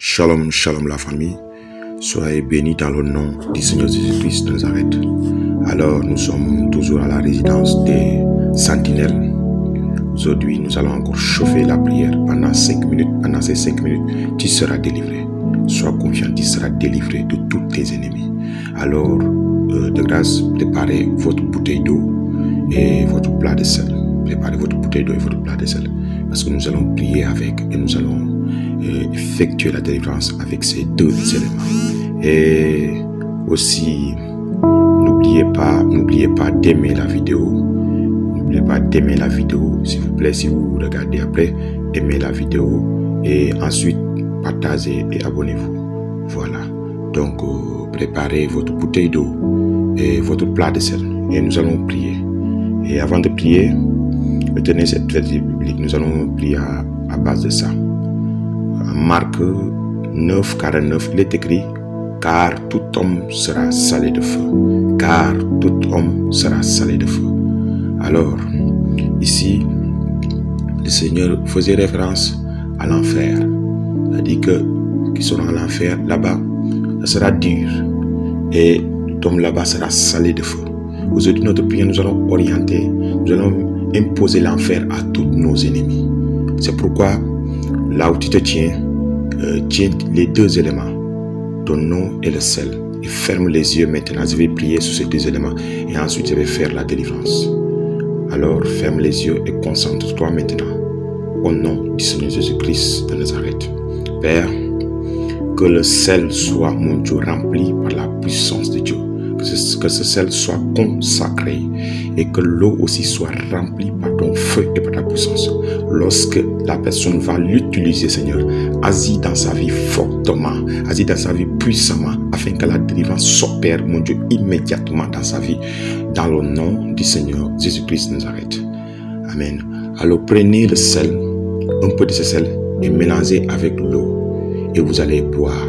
Shalom, shalom la famille. Soyez bénis dans le nom du Seigneur Jésus-Christ de Nazareth. Alors, nous sommes toujours à la résidence des Sentinelles. Aujourd'hui, nous allons encore chauffer la prière pendant 5 minutes. Pendant ces 5 minutes, tu seras délivré. Sois confiant, tu seras délivré de tous tes ennemis. Alors, de grâce, préparez votre bouteille d'eau et votre plat de sel. Préparez votre bouteille d'eau et votre plat de sel. Parce que nous allons prier avec et nous allons effectuer la délivrance avec ces deux éléments. Et aussi, n'oubliez pas d'aimer la vidéo. N'oubliez pas d'aimer la vidéo, s'il vous plaît. Si vous regardez après, aimez la vidéo et ensuite partagez et abonnez-vous. Voilà. Donc, préparez votre bouteille d'eau et votre plat de sel et nous allons prier. Et avant de prier, retenez cette verset biblique. Nous allons prier à base de ça. En Marc 9, 49, il est écrit: car tout homme sera salé de feu. Car tout homme sera salé de feu. Alors, ici, le Seigneur faisait référence à l'enfer. C'est-à-dire que qui seront à l'enfer, là-bas, ça sera dur. Et tout homme là-bas sera salé de feu. Aujourd'hui, notre prière, nous allons orienter, nous allons imposer l'enfer à tous nos ennemis. C'est pourquoi, là où tu te tiens, tiens les deux éléments, ton nom et le sel. Et ferme les yeux maintenant. Je vais prier sur ces deux éléments et ensuite je vais faire la délivrance. Alors, ferme les yeux et concentre-toi maintenant au nom du Seigneur Jésus-Christ de Nazareth. Père, que le sel soit, mon Dieu, rempli par la puissance de Dieu. Que ce sel soit consacré et que l'eau aussi soit remplie par ton feu et par ta puissance. Lorsque la personne va l'utiliser, Seigneur, agis dans sa vie fortement, agis dans sa vie puissamment, afin que la délivrance s'opère, mon Dieu, immédiatement dans sa vie, dans le nom du Seigneur Jésus-Christ de Nazareth. Amen. Alors prenez le sel, un peu de ce sel, et mélangez avec l'eau, et vous allez boire.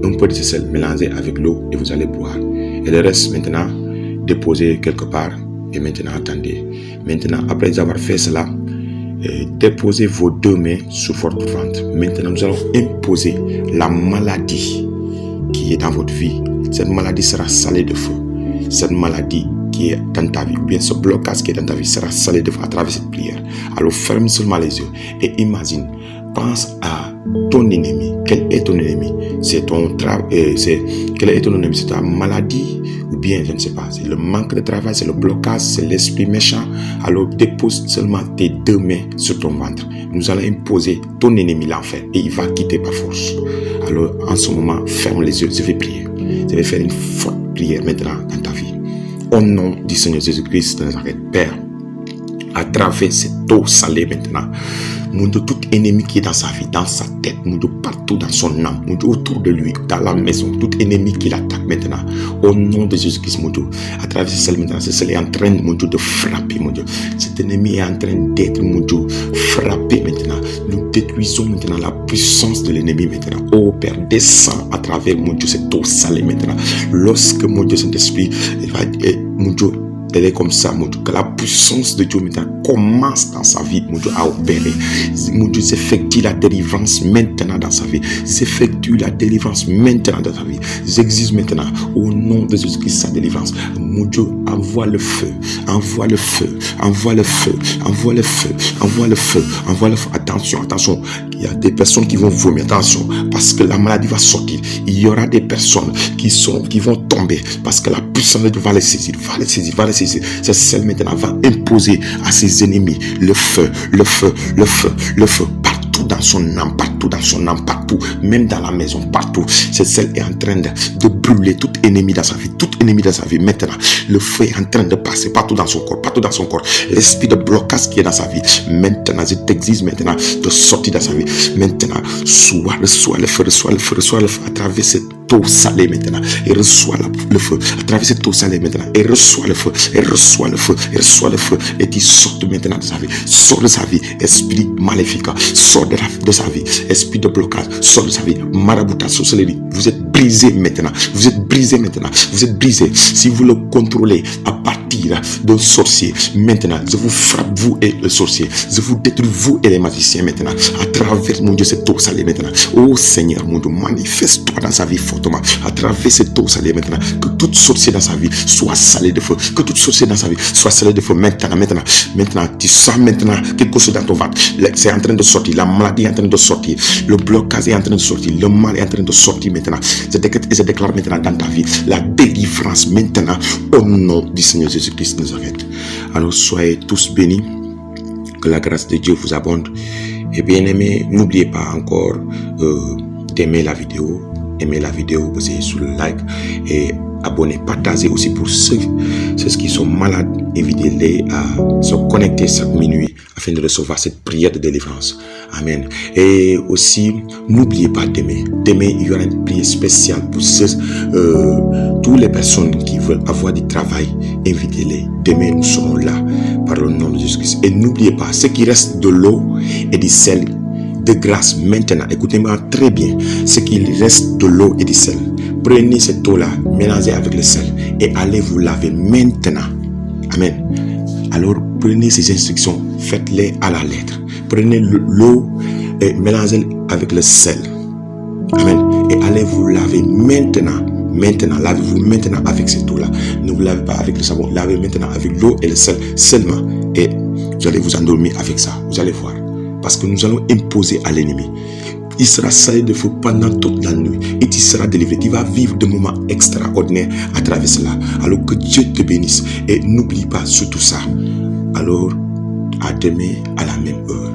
Un peu de ce sel, mélangez avec l'eau, et vous allez boire. Et le reste, maintenant, déposez quelque part. Et maintenant, attendez. Maintenant, après avoir fait cela, déposez vos deux mains sur votre ventre. Maintenant, nous allons imposer la maladie qui est dans votre vie. Cette maladie sera salée de feu. Cette maladie qui est dans ta vie, ou bien ce blocage qui est dans ta vie, sera salé de feu à travers cette prière. Alors, ferme seulement les yeux et imagine. Pense à ton ennemi. Quel est ton ennemi? C'est ton travail. Quel est ton ennemi? C'est ta maladie, ou bien je ne sais pas. C'est le manque de travail, c'est le blocage, c'est l'esprit méchant. Alors dépose seulement tes deux mains sur ton ventre. Nous allons imposer ton ennemi l'enfer et il va quitter par force. Alors en ce moment, ferme les yeux. Je vais prier. Je vais faire une forte prière maintenant dans ta vie. Au nom du Seigneur Jésus-Christ de Nazareth, Père, à travers cette eau salée maintenant, mon Dieu, tout ennemi qui est dans sa vie, dans sa tête, mon Dieu, partout dans son âme, mon Dieu, autour de lui, dans la maison, tout ennemi qui l'attaque maintenant, au nom de Jésus-Christ, mon Dieu, à travers ce sel maintenant, ce sel est en train, mon Dieu, de frapper, mon Dieu. Cet ennemi est en train d'être, mon Dieu, frappé maintenant. Nous détruisons maintenant la puissance de l'ennemi maintenant. Oh Père, descends à travers, mon Dieu, cette eau salée maintenant. Lorsque, mon Dieu, Saint-Esprit, mon Dieu, elle est comme ça, mon Dieu, que la puissance de Dieu maintenant commence dans sa vie, mon Dieu, à opérer. Mon Dieu, j'effectue la délivrance maintenant dans sa vie. J'effectue la délivrance maintenant dans sa vie. J'exige maintenant, au nom de Jésus-Christ, sa délivrance. Mon Dieu, envoie le feu, envoie le feu, envoie le feu, envoie le feu, envoie le feu, envoie le feu. Attention, attention, il y a des personnes qui vont vomir, attention, parce que la maladie va sortir. Il y aura des personnes qui vont tomber, parce que la puissance de Dieu va les saisir, va les saisir, va les saisir. Ce sel maintenant va imposer à ses ennemis le feu, le feu, le feu, le feu, partout dans son âme, partout, même dans la maison, partout. Ce sel est en train de brûler tout ennemi dans sa vie, maintenant. Le feu est en train de passer partout dans son corps, l'esprit de blocage qui est dans sa vie, maintenant, je t'exige maintenant de sortir dans sa vie, maintenant, reçois le feu, à travers cette eau salée maintenant, et reçois le feu, à travers cette eau salée maintenant, et reçois le feu, et tu sortes maintenant de sa vie, sors de sa vie, esprit maléfique, sors de sa vie, esprit de blocage, sors de sa vie, marabouta, sorcellerie, vous êtes brisé maintenant, vous êtes brisé. Si vous le contrôlez à partir dira d'un sorcier. Maintenant, je vous frappe, vous et le sorcier. Je vous détruis, vous et les magiciens maintenant. À travers, mon Dieu, cette eau salée maintenant. Oh Seigneur, mon Dieu, manifeste-toi dans sa vie fortement. À travers cette eau salée maintenant. Que toute sorcier dans sa vie soit salée de feu. Que toute sorcier dans sa vie soit salée de feu maintenant. Maintenant, tu sens maintenant quelque chose dans ton ventre. C'est en train de sortir. La maladie est en train de sortir. Le blocage est en train de sortir. Le mal est en train de sortir maintenant. Je déclare maintenant dans ta vie la délivrance maintenant au nom du Seigneur Jésus-Christ de Nazareth. Alors soyez tous bénis. Que la grâce de Dieu vous abonde. Et bien aimé, n'oubliez pas encore d'aimer la vidéo. Aimez la vidéo, posez sur le like et abonnez, partagez aussi pour ceux qui sont malades. Invitez-les à se connecter chaque minuit afin de recevoir cette prière de délivrance. Amen. Et aussi, n'oubliez pas d'aimer. D'aimer, il y aura une prière spéciale pour toutes les personnes qui veulent avoir du travail. Invitez-les. Demain, nous serons là par le nom de Jésus-Christ. Et n'oubliez pas, ce qui reste de l'eau et du sel de grâce maintenant. Écoutez-moi très bien. Ce qu'il reste de l'eau et du sel. Prenez cette eau-là, mélangez avec le sel et allez vous laver maintenant. Amen. Alors prenez ces instructions, faites-les à la lettre. Prenez l'eau et mélangez avec le sel. Amen. Et allez vous laver maintenant. Maintenant, lavez-vous maintenant avec cette eau-là. Ne vous lavez pas avec le savon. Lavez maintenant avec l'eau et le sel seulement. Et vous allez vous endormir avec ça. Vous allez voir. Parce que nous allons imposer à l'ennemi. Il sera salé de feu pendant toute la nuit. Et tu seras délivré. Tu vas vivre des moments extraordinaires à travers cela. Alors que Dieu te bénisse. Et n'oublie pas surtout ça. Alors, à demain à la même heure.